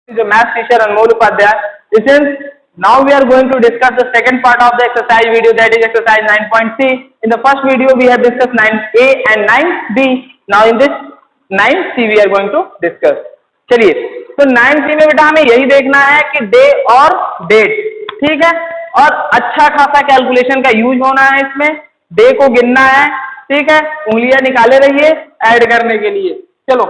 The math teacher Anmol Upadhyay. Since now we are going to discuss the second part of the exercise video, that is exercise 9.c. In the first video we have discussed 9a and 9b. Now in this 9c we are going to discuss. चलिए, तो 9c में बेटा हमें यही देखना है कि day और डेट, ठीक है, और अच्छा खासा कैलकुलेशन का यूज होना है इसमें, डे को गिनना है, ठीक है, उंगलियां निकाले रहिए ऐड करने के लिए। चलो,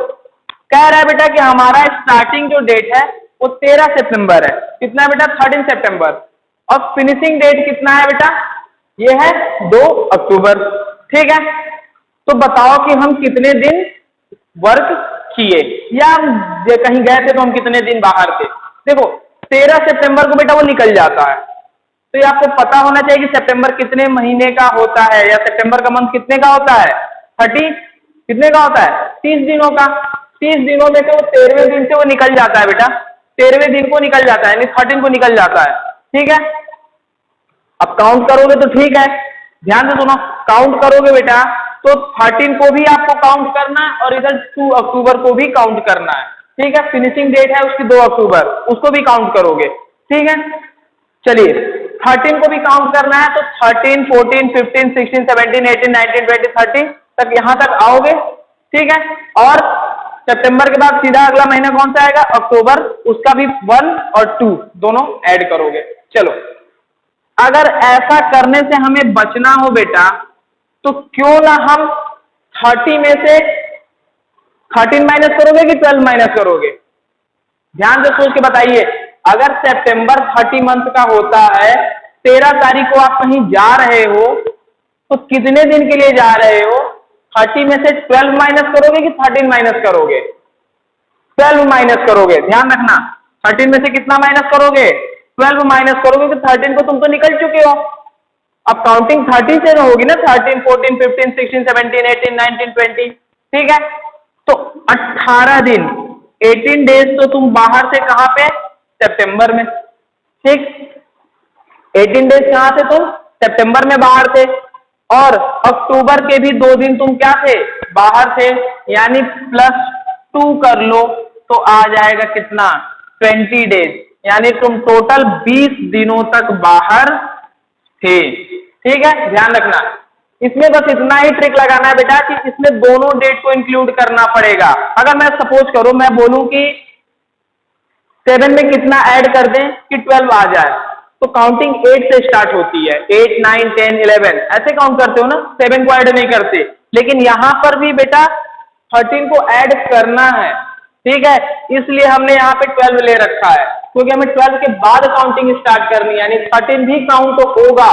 कह रहा है बेटा कि हमारा स्टार्टिंग जो डेट है वो 13 सितंबर है। कितना है बेटा? 13 सितंबर। और फिनिशिंग डेट कितना है बेटा? ये है 2 अक्टूबर, ठीक है। तो बताओ कि हम कितने दिन वर्क किए, या हम कहीं गए थे तो हम कितने दिन बाहर थे। देखो 13 सितंबर को बेटा वो निकल जाता है, तो ये आपको पता होना चाहिए कि सितंबर कितने महीने का होता है, या सितंबर का मंथ कितने का होता है? 30 कितने का होता है? 30 दिनों का। 30 दिनों में से वो 13वें दिन से वो निकल जाता है बेटा, 13वें दिन को निकल जाता है, यानी 13 को निकल जाता है, ठीक है। अब काउंट करोगे तो ठीक है, ध्यान से सुनो, काउंट करोगे बेटा तो 13 को भी आपको काउंट करना है और इधर 2 अक्टूबर को भी काउंट करना है, ठीक है। फिनिशिंग डेट है उसकी 2 अक्टूबर, उसको भी काउंट करोगे, ठीक है। चलिए 13 को भी काउंट करना है तो 13, 14, 15, 16, 17, 18, 19, 20, 30 तक यहां तक आओगे, ठीक है। और सितंबर के बाद सीधा अगला महीना कौन सा आएगा? अक्टूबर, उसका भी 1 और 2 दोनों ऐड करोगे। चलो, अगर ऐसा करने से हमें बचना हो बेटा तो क्यों ना हम 30 में से 13 माइनस करोगे कि 12 माइनस करोगे? ध्यान से सोच के बताइए। अगर सितंबर 30 मंथ का होता है, 13 तारीख को आप कहीं जा रहे हो तो कितने दिन के लिए जा रहे हो? 30 में से 12 माइनस करोगे कि 13 माइनस करोगे? 12 माइनस करोगे, ध्यान रखना। 13 में से कितना माइनस करोगे? 12 माइनस करोगे तो 13 को तुम तो निकल चुके हो। अब काउंटिंग 30 से होगी ना, 13, 14, 15, 16, 17, 18, 19, 20, ठीक है। तो 18 दिन, 18 डेज तो तुम बाहर से कहां पे? सितंबर में, ठीक। 18 डेज कहां से तुम? सितंबर में बाहर थे। और अक्टूबर के भी 2 दिन तुम क्या थे? बाहर थे, यानी +2 कर लो तो आ जाएगा कितना? 20 डेज, यानी तुम टोटल 20 दिनों तक बाहर थे, ठीक है। ध्यान रखना, इसमें बस इतना ही ट्रिक लगाना है बेटा कि इसमें दोनों डेट को इंक्लूड करना पड़ेगा। अगर मैं सपोज करो मैं बोलूं कि 7 में कितना ऐड कर दें कि 12 आ जाए, तो काउंटिंग 8 से स्टार्ट होती है। 8, 9, 10, 11 ऐसे काउंट करते हो ना, 7 को ऐड नहीं करते। लेकिन यहां पर भी बेटा 13 को ऐड करना है, ठीक है, इसलिए हमने यहाँ पे 12 ले रखा है, क्योंकि हमें 12 के बाद काउंटिंग स्टार्ट करनी है, यानी 13 भी काउंट होगा।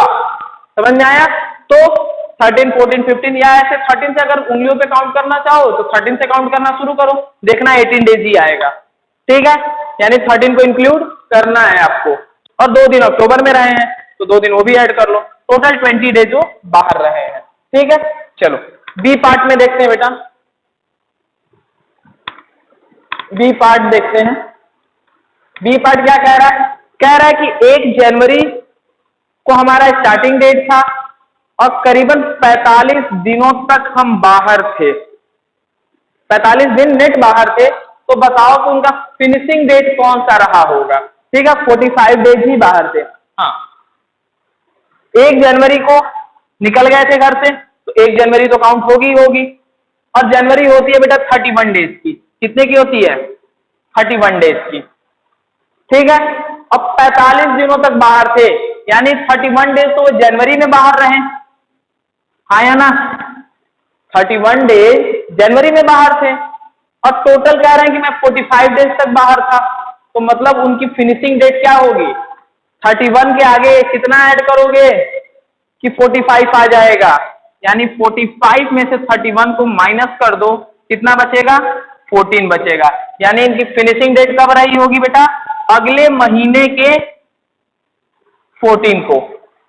समझ में आया? तो 13, 14, 15 या ऐसे 13 से अगर उंगलियों पे काउंट करना चाहो तो 13 से काउंट करना शुरू करो, देखना 18 डेज ही आएगा, ठीक है। यानी 13 को इंक्लूड करना है आपको। और 2 दिन अक्टूबर में रहे हैं तो 2 दिन वो भी ऐड कर लो, टोटल 20 डेज वो बाहर रहे हैं, ठीक है। चलो बी पार्ट में देखते हैं बेटा, बी पार्ट देखते हैं। बी पार्ट क्या कह रहा है? कह रहा है कि 1 जनवरी को हमारा स्टार्टिंग डेट था और करीबन 45 दिनों तक हम बाहर थे, 45 दिन नेट बाहर थे। तो बताओ कि उनका फिनिशिंग डेट कौन सा रहा होगा? ठीक है, 45 डेज ही बाहर थे। हाँ, 1 जनवरी को निकल गए थे घर से तो 1 जनवरी तो काउंट होगी होगी। और जनवरी होती है बेटा 31 डेज की। कितने की होती है? 31 डेज की, ठीक है। अब 45 दिनों तक बाहर थे, यानी 31 डेज तो वो जनवरी में बाहर रहे, हाँ या ना? 31 डेज जनवरी में बाहर थे और टोटल कह रहे हैं कि मैं 45 डेज तक बाहर था, तो मतलब उनकी फिनिशिंग डेट क्या होगी? 31 के आगे कितना ऐड करोगे कि 45 आ जाएगा, यानी 45 में से 31 को माइनस कर दो, कितना बचेगा? 14 बचेगा। यानी इनकी फिनिशिंग डेट कब रही होगी बेटा? अगले महीने के 14 को,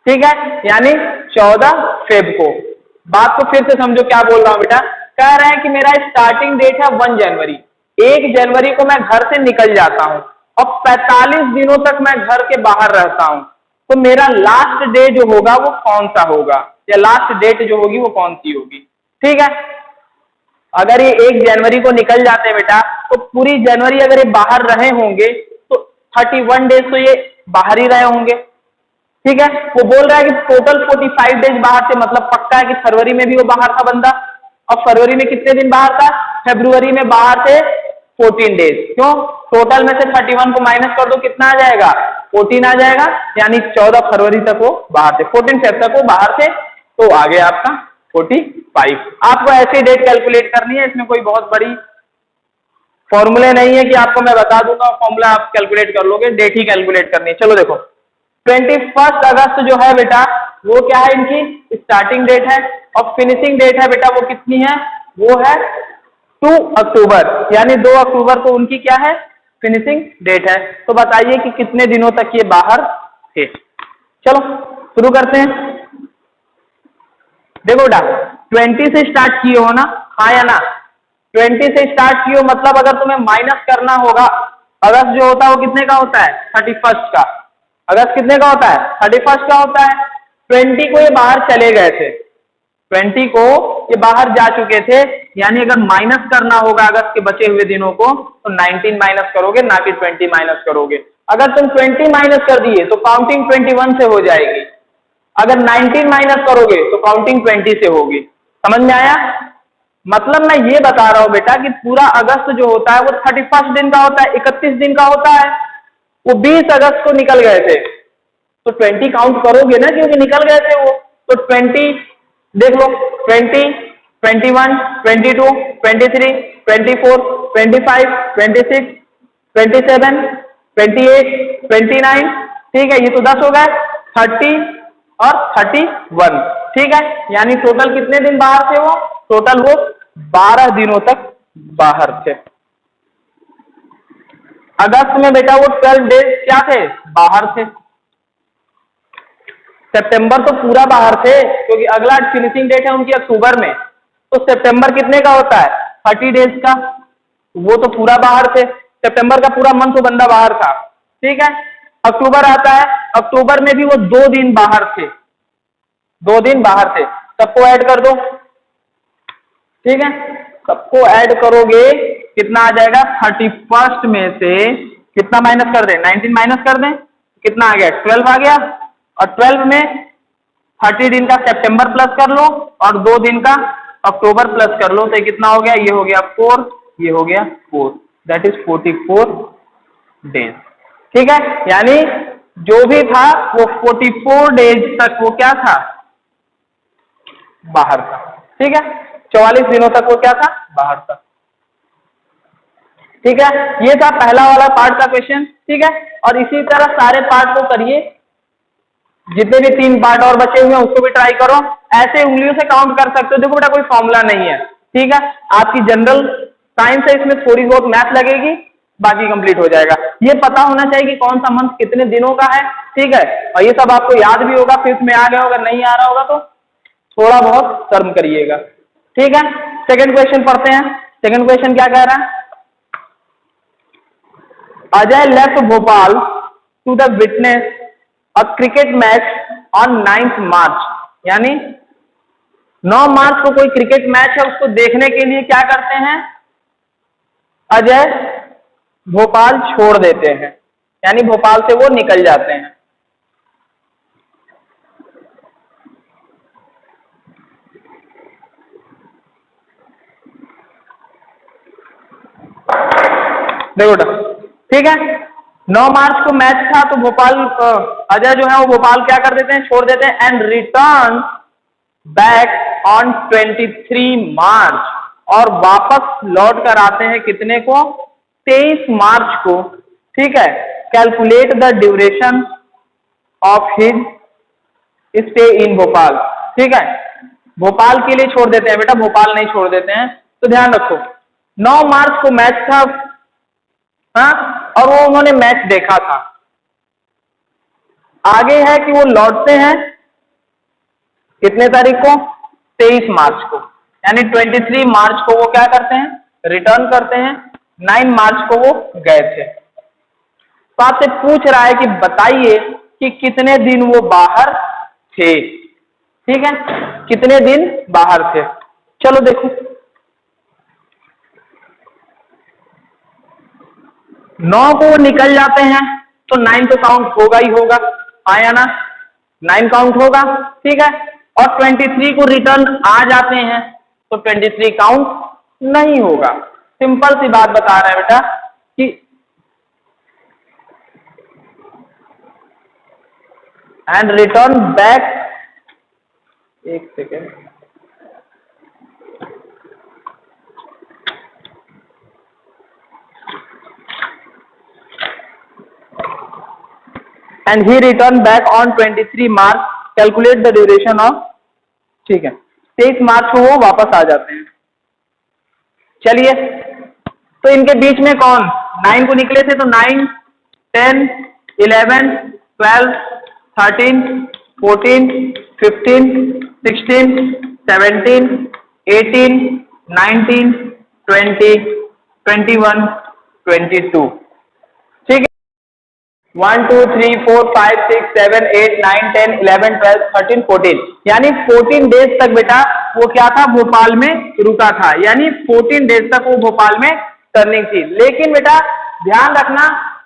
ठीक है, यानी 14 फेब को। बात को फिर से समझो क्या बोल रहा हूं बेटा। कह रहे हैं कि मेरा स्टार्टिंग डेट है 1 जनवरी, 1 जनवरी को मैं घर से निकल जाता हूं और 45 दिनों तक मैं घर के बाहर रहता हूं, तो मेरा लास्ट डे जो होगा वो कौन सा होगा, या लास्ट डेट जो होगी वो कौन सी होगी, ठीक है। अगर ये 1 जनवरी को निकल जाते हैं बेटा, तो पूरी जनवरी अगर ये बाहर रहे होंगे तो 31 डेज तो ये बाहर ही रहे होंगे। ठीक है, वो बोल रहा है कि टोटल 45 डेज बाहर थे, मतलब पक्का है कि फरवरी में भी वो बाहर था बंदा। और फरवरी में कितने दिन बाहर था? फरवरी में बाहर थे 14 डेज। क्यों? टोटल में से 31 को माइनस कर दो, कितना आ जाएगा? 14 आ जाएगा, यानी 14 फरवरी तक वो बाहर थे, 14 फेब तक वो बाहर थे, तो आ गया आपका 45। आपको ऐसी डेट कैलकुलेट करनी है, इसमें कोई बहुत बड़ी फॉर्मूले नहीं है कि आपको मैं बता दूंगा फॉर्मूला आप कैलकुलेट कर लोगे, डेट ही कैलकुलेट करनी है। चलो देखो, 21 अगस्त जो है बेटा, वो क्या है? इनकी स्टार्टिंग डेट है, और फिनिशिंग डेट है बेटा वो कितनी है? वो है 2 अक्टूबर, यानी 2 अक्टूबर को उनकी क्या है? फिनिशिंग डेट है। तो बताइए कि कितने दिनों तक ये बाहर थे। चलो शुरू करते हैं। देखो बेटा, 20 से स्टार्ट किए हो ना, हाँ या ना? 20 से स्टार्ट किए हो, मतलब अगर तुम्हें माइनस करना होगा, अगस्त जो होता है वो कितने का होता है? 31 का। अगस्त कितने का होता है? 31 का होता है। 20 को ये बाहर चले गए थे, 20 को ये बाहर जा चुके थे, यानी अगर माइनस करना होगा अगस्त के बचे हुए दिनों को, तो 19 माइनस करोगे, ना कि 20 माइनस करोगे। अगर तुम 20 माइनस कर दिए तो काउंटिंग 21 से हो जाएगी, अगर 19 माइनस करोगे तो काउंटिंग 20 से होगी। समझ में आया? मतलब मैं ये बता रहा हूं बेटा कि पूरा अगस्त जो होता है वो 31 दिन का होता है, 31 दिन का होता है। वो 20 अगस्त को निकल गए थे, तो 20 काउंट करोगे ना, क्योंकि निकल गए थे वो। तो 20 देख लो, 20, 21, 22, 23, 24, 25, 26, 27, 28, 29, ठीक है, ये तो 10 हो गए, 30 और 31, ठीक है, यानी टोटल कितने दिन बाहर थे वो? टोटल वो 12 दिनों तक बाहर थे। अगस्त में बेटा वो 12 डेज क्या थे? बाहर थे। सितंबर तो पूरा बाहर थे, क्योंकि अगला फिनिशिंग डेट है उनकी अक्टूबर में, तो सितंबर कितने का होता है? 30 डेज का, वो तो पूरा बाहर थे, सितंबर का पूरा मंथ तो बंदा बाहर था। ठीक है, अक्टूबर आता है, अक्टूबर में भी वो 2 दिन बाहर थे, 2 दिन बाहर थे। सबको ऐड कर दो, ठीक है, सबको ऐड करोगे कितना आ जाएगा? 31 में से कितना माइनस कर दें? 19 माइनस कर दें, कितना आ गया? 12 आ गया, और 12 में 30 दिन का सितंबर प्लस कर लो और 2 दिन का अक्टूबर प्लस कर लो, तो कितना हो गया? ये हो गया 4, ये हो गया 4, दैट इज 44 डेज। ठीक है, यानी जो भी था वो 44 डेज तक वो क्या था? बाहर था। ठीक है, 44 दिनों तक वो क्या था? बाहर था। ठीक है, ये था पहला वाला पार्ट का क्वेश्चन। ठीक है, और इसी तरह सारे पार्ट को करिए, जितने भी 3 पार्ट और बचे हुए हैं उसको भी ट्राई करो। ऐसे उंगलियों से काउंट कर सकते हो, देखो बेटा कोई फॉर्मूला नहीं है। ठीक है, आपकी जनरल साइंस है, इसमें थोड़ी बहुत मैथ लगेगी, बाकी कंप्लीट हो जाएगा। ये पता होना चाहिए कि कौन सा मंथ कितने दिनों का है। ठीक है, और ये सब आपको याद भी होगा, 5th में आ गया होगा, नहीं आ रहा होगा तो थोड़ा बहुत कर्म करिएगा। ठीक है, सेकंड क्वेश्चन पढ़ते हैं। सेकंड क्वेश्चन क्या कह रहा है? Ajay left Bhopal to the witness a cricket match on 9th March, यानी 9 मार्च को कोई क्रिकेट मैच है, उसको देखने के लिए क्या करते हैं? अजय भोपाल छोड़ देते हैं, यानी भोपाल से वो निकल जाते हैं। देखो, ठीक है, 9 मार्च को मैच था, तो भोपाल अजय जो है वो भोपाल क्या कर देते हैं? छोड़ देते हैं, एंड रिटर्न बैक ऑन 23 मार्च, और वापस लौट कर आते हैं कितने को? 23 मार्च को। ठीक है, calculate the duration of his stay in Bhopal. ठीक है, भोपाल के लिए छोड़ देते हैं बेटा, भोपाल नहीं छोड़ देते हैं, तो ध्यान रखो 9 मार्च को मैच था, हाँ, और वो उन्होंने मैच देखा था। आगे है कि वो लौटते हैं कितने तारीख को? 23 मार्च को, यानी 23 मार्च को वो क्या करते हैं? रिटर्न करते हैं। 9 मार्च को वो गए थे। तो आपसे पूछ रहा है कि बताइए कि कितने दिन वो बाहर थे। ठीक है, कितने दिन बाहर थे? चलो देखो, 9 को वो निकल जाते हैं तो 9 तो काउंट होगा ही होगा, आया ना, 9 काउंट होगा, ठीक है। और 23 को रिटर्न आ जाते हैं तो 23 काउंट नहीं होगा। सिंपल सी बात बता रहा है बेटा कि एंड रिटर्न बैक, एक second, and he return back on 23 March, calculate the duration of, ठीक है, 23 मार्च को वो वापस आ जाते हैं। चलिए, तो इनके बीच में कौन, 9 को निकले थे तो 9, 10, 11, 12, 13, 14, 15, 16, 17, 18, 19, 20, 21, 22, ठीक है। 1 2 3 4 5 6 7 8 9 10 11 12 13 14, यानी 14 डेज तक बेटा वो क्या था, भोपाल में रुका था, यानी 14 डेज तक वो भोपाल में टर्निंग थी। लेकिन बेटा ध्यान रखना,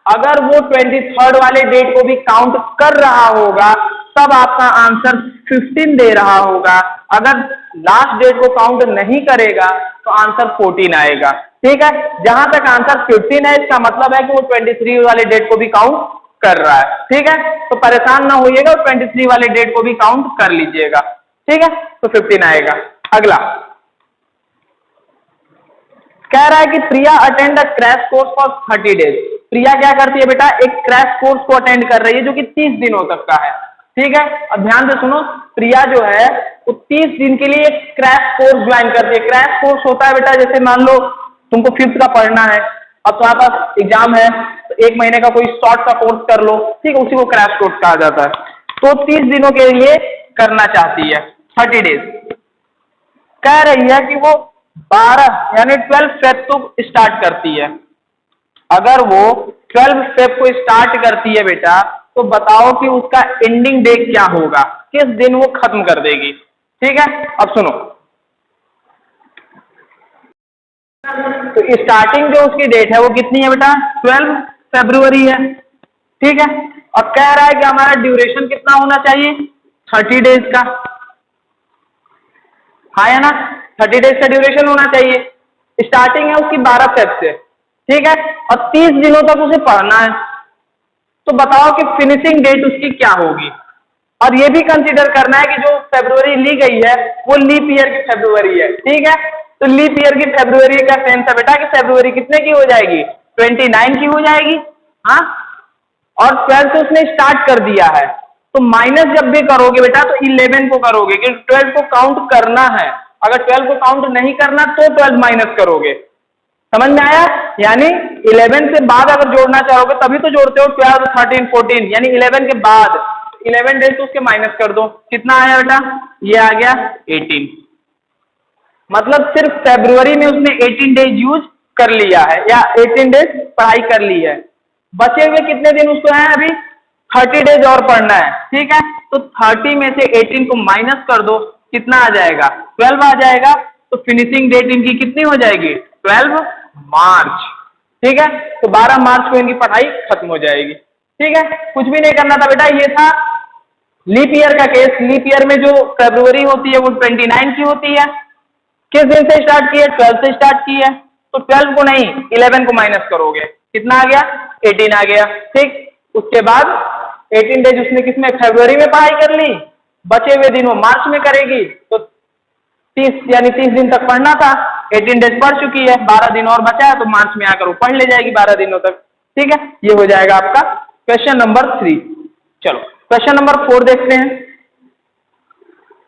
अगर वो 23rd वाले डेट को भी काउंट कर रहा होगा तब आपका आंसर 15 दे रहा होगा, अगर लास्ट डेट को काउंट नहीं करेगा तो आंसर 14 आएगा, ठीक है। जहां तक आंसर 15 है इसका मतलब है कि वो 23 वाले डेट को भी काउंट कर रहा है, ठीक है। तो परेशान ना होइएगा, 23 वाले डेट को भी काउंट कर लीजिएगा, ठीक है। तो 15 आएगा। अगला कह रहा है कि Priya attend a crash course for 30 days. Priya क्या करती है बेटा, एक क्रैश कोर्स को अटेंड कर रही है जो कि 30 दिनों तक का है, ठीक है। अब ध्यान से सुनो, प्रिया जो है वो 30 दिन के लिए एक क्रैश कोर्स ज्वाइन करती है। क्रैश कोर्स होता है बेटा, जैसे मान लो तुमको 5th का पढ़ना है, अब तुम्हारे पास एग्जाम है तो 1 महीने का कोई शॉर्ट का कोर्स कर लो, ठीक है, उसी को क्रैश कोर्स कहा जाता है। तो 30 दिनों के लिए करना चाहती है, 30 डेज। कह रही है कि वो 12 यानी 12 फेब को स्टार्ट करती है। अगर वो 12 फेब को स्टार्ट करती है बेटा तो बताओ कि उसका एंडिंग डेट क्या होगा, किस दिन वो खत्म कर देगी, ठीक है। अब सुनो, तो स्टार्टिंग जो उसकी डेट है वो कितनी है बेटा, 12 फरवरी है, ठीक है। अब कह रहा है कि हमारा ड्यूरेशन कितना होना चाहिए, 30 डेज का, हाँ है ना, 30 डेज का ड्यूरेशन होना चाहिए। स्टार्टिंग है उसकी 12 फेब से, ठीक है, और 30 दिनों तक उसे पढ़ना है। तो बताओ कि फिनिशिंग डेट उसकी क्या होगी। और ये भी कंसीडर करना है कि जो फरवरी ली गई है वो लीप ईयर की फरवरी है, ठीक है। तो लीप ईयर की फरवरी का सेंस है बेटा कि फरवरी कितने की हो जाएगी, 29 की हो जाएगी, हाँ। और 12 से उसने स्टार्ट कर दिया है, तो माइनस जब भी करोगे बेटा तो 11 को करोगे, क्योंकि 12 को काउंट करना है। अगर 12 को काउंट नहीं करना तो 12 माइनस करोगे, समझ में आया। यानी 11 से बाद अगर जोड़ना चाहोगे तभी तो जोड़ते हो, 12, 13, 14, यानी 11 के बाद 11 डेज तो उसके माइनस कर दो, कितना आया बेटा, ये आ गया 18। मतलब सिर्फ फरवरी में उसने 18 डेज यूज कर लिया है या 18 डेज पढ़ाई कर ली है। बचे हुए कितने दिन उसको है, अभी 30 डेज और पढ़ना है, ठीक है। तो 30 में से 18 को माइनस कर दो, कितना आ जाएगा, 12 आ जाएगा। तो फिनिशिंग डेट इनकी कितनी हो जाएगी, 12 मार्च, ठीक है। तो 12 मार्च को इनकी पढ़ाई खत्म हो जाएगी, ठीक है। कुछ भी नहीं करना था बेटा, ये था लीप ईयर का केस। लीप ईयर में जो फरवरी होती है वो 29 की होती है। किस दिन से स्टार्ट की है, 12 से स्टार्ट की है, तो 12 को नहीं 11 को माइनस करोगे, कितना आ गया, 18 आ गया, ठीक। उसके बाद 18 डेज उसने किसमें, फरवरी में पढ़ाई कर ली, बचे हुए दिन वो मार्च में करेगी। तो 30 यानी 30 दिन तक पढ़ना था, 18 डेज पढ़ चुकी है, 12 दिन और बचा है, तो मार्च में आकर वो पढ़ ले जाएगी 12 दिनों तक, ठीक है। ये हो जाएगा आपका क्वेश्चन नंबर 3। चलो क्वेश्चन नंबर 4 देखते हैं।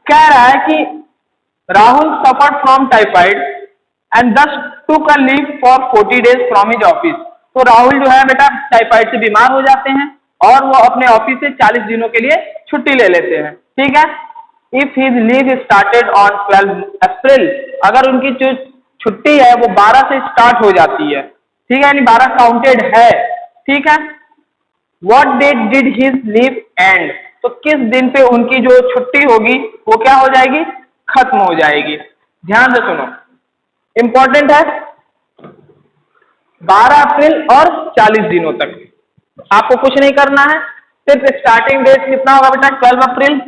कह रहा है कि Rahul suffered from typhoid and thus took a leave for 40 days from his office. तो राहुल जो है बेटा टाइफाइड से बीमार हो जाते हैं और वो अपने ऑफिस से 40 दिनों के लिए छुट्टी ले लेते हैं, ठीक है। If his leave started on 12 अप्रैल, अगर उनकी जो छुट्टी है वो 12 से स्टार्ट हो जाती है, ठीक है, यानी 12 काउंटेड है, ठीक है। What date did his leave end, तो किस दिन पे उनकी जो छुट्टी होगी वो क्या हो जाएगी, खत्म हो जाएगी। ध्यान से सुनो, इंपॉर्टेंट है। 12 अप्रैल और 40 दिनों तक। आपको कुछ नहीं करना है, सिर्फ स्टार्टिंग डेट कितना होगा बेटा 12 अप्रैल,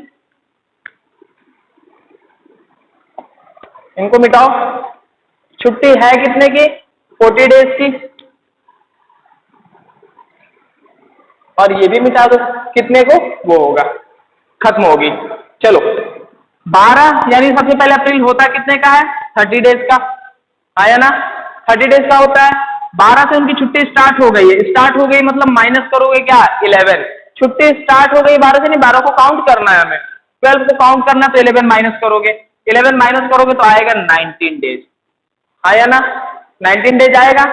इनको मिटाओ। छुट्टी है कितने की 40 डेज की, और ये भी मिटा दो, कितने को वो होगा, खत्म होगी। चलो 12 यानी सबसे पहले अप्रैल होता कितने का है 30 डेज का, आया ना, 30 डेज का होता है। 12 से उनकी छुट्टी स्टार्ट हो गई है, स्टार्ट हो गई मतलब माइनस करोगे क्या 11, छुट्टी स्टार्ट हो गई 12 से, नहीं 12 को काउंट करना है हमें, 12 को काउंट करना तो 11 माइनस करोगे, 11 माइनस करोगे तो आएगा 19 डेज, आया ना, 19 डेज आएगा।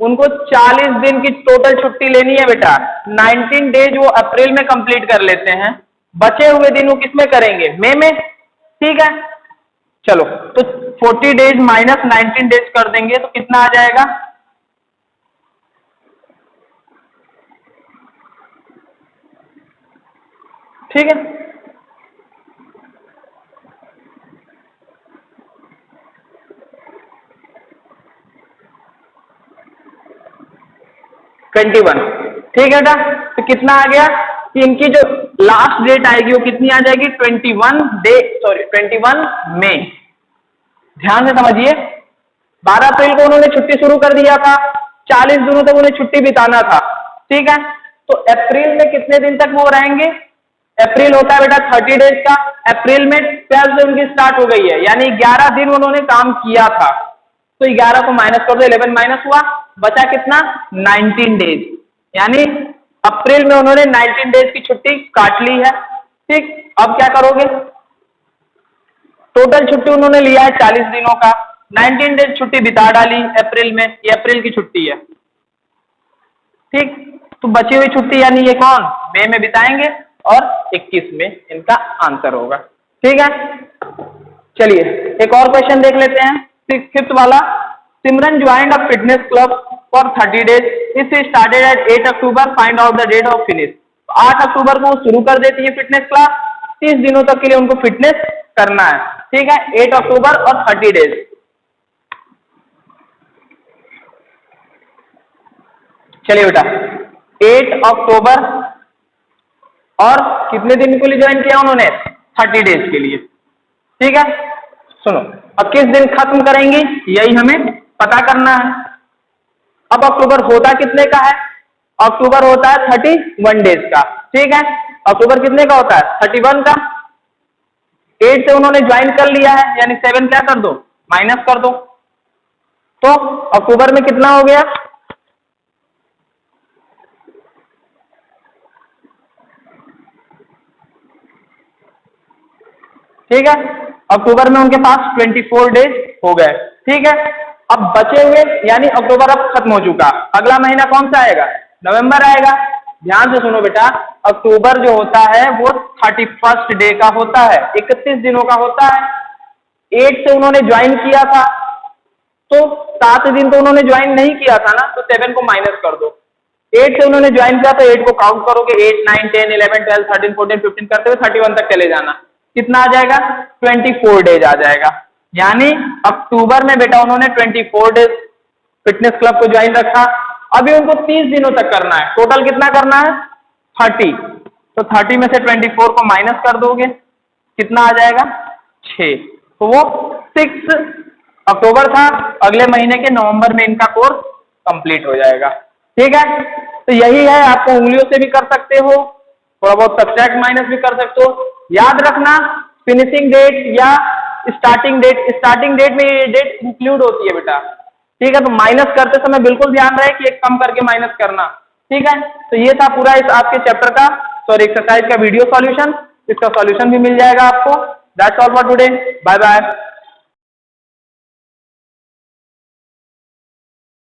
उनको 40 दिन की टोटल छुट्टी लेनी है बेटा, 19 डेज वो अप्रैल में कंप्लीट कर लेते हैं, बचे हुए दिन वो किसमें करेंगे मई में, ठीक है। चलो तो 40 डेज माइनस 19 डेज कर देंगे तो कितना आ जाएगा, ठीक है। ट्वेंटी वन, ठीक है बेटा, तो कितना आ गया कि इनकी जो लास्ट डेट आएगी वो कितनी आ जाएगी 21 मई। ध्यान से समझिए, 12 अप्रैल को उन्होंने छुट्टी शुरू कर दिया था, 40 दिनों तक उन्हें छुट्टी बिताना था, ठीक है। तो अप्रैल में कितने दिन तक वो रहेंगे, अप्रैल होता है बेटा 30 डेज का, अप्रैल में 12 से उनकी स्टार्ट हो गई है, यानी 11 दिन उन्होंने काम किया था, तो 11 को माइनस कर दो, 11 माइनस हुआ, बचा कितना 19 डेज, यानी अप्रैल में उन्होंने 19 डेज की छुट्टी काट ली है, ठीक। अब क्या करोगे, टोटल छुट्टी उन्होंने लिया है 40 दिनों का, 19 डेज छुट्टी बिता डाली अप्रैल में, ये अप्रैल की छुट्टी है, ठीक। तो बची हुई छुट्टी यानी ये कौन मई में बिताएंगे, और 21 में इनका आंसर होगा, ठीक है। चलिए एक और क्वेश्चन देख लेते हैं, फिफ्थ वाला। Simran joined a fitness club for 30 days, it started at 8 October, find out the date of finish. 8 October को शुरू कर देती है फिटनेस क्लास, 30 दिनों तक के लिए उनको फिटनेस करना है, ठीक है, 8 अक्टूबर और 30 डेज। चलिए बेटा 8 अक्टूबर और कितने दिन के लिए ज्वाइन किया उन्होंने 30 डेज के लिए, ठीक है। सुनो अब किस दिन खत्म करेंगी यही हमें पता करना है। अब अक्टूबर होता कितने का है, अक्टूबर होता है 31 डेज का, ठीक है। अक्टूबर कितने का होता है 31 का, 8 से उन्होंने ज्वाइन कर लिया है, यानी 7 क्या कर दो माइनस कर दो, तो अक्टूबर में कितना हो गया, ठीक है। अक्टूबर में उनके पास 24 डेज हो गए, ठीक है। अब बचे हुए यानी अक्टूबर अब खत्म हो चुका, अगला महीना कौन सा आएगा नवंबर आएगा। ध्यान से सुनो बेटा, अक्टूबर जो होता है वो 31 डे का होता है, 31 दिनों का होता है। 8 से उन्होंने ज्वाइन किया था, तो 7 दिन तो उन्होंने ज्वाइन नहीं किया था ना, तो 7 को माइनस कर दो। 8 से उन्होंने ज्वाइन किया तो 8 को काउंट करोगे, 8 9 10 11 12 13 14 15 करते हुए 31 तक चले जाना, कितना आ जाएगा 24 डेज आ जाएगा। यानी अक्टूबर में बेटा उन्होंने 24 डेज फिटनेस क्लब को ज्वाइन रखा, अभी उनको 30 दिनों तक करना है, टोटल कितना करना है 30, तो 30 में से 24 को माइनस कर दोगे, कितना आ जाएगा 6, तो वो 6 अक्टूबर था, अगले महीने के नवंबर में इनका कोर्स कंप्लीट हो जाएगा, ठीक है। तो यही है, आपको उंगलियों से भी कर सकते हो, थोड़ा बहुत सब्ट्रैक्ट माइनस भी कर सकते हो। याद रखना फिनिशिंग डेट या स्टार्टिंग डेट में ये डेट इंक्लूड होती है बेटा, ठीक है। तो माइनस करते समय बिल्कुल ध्यान रहे कि एक कम करके माइनस करना, ठीक है। तो ये था पूरा इस आपके चैप्टर का एक्सरसाइज का वीडियो सॉल्यूशन, इसका सॉल्यूशन भी मिल जाएगा आपको। That's all for today, bye bye.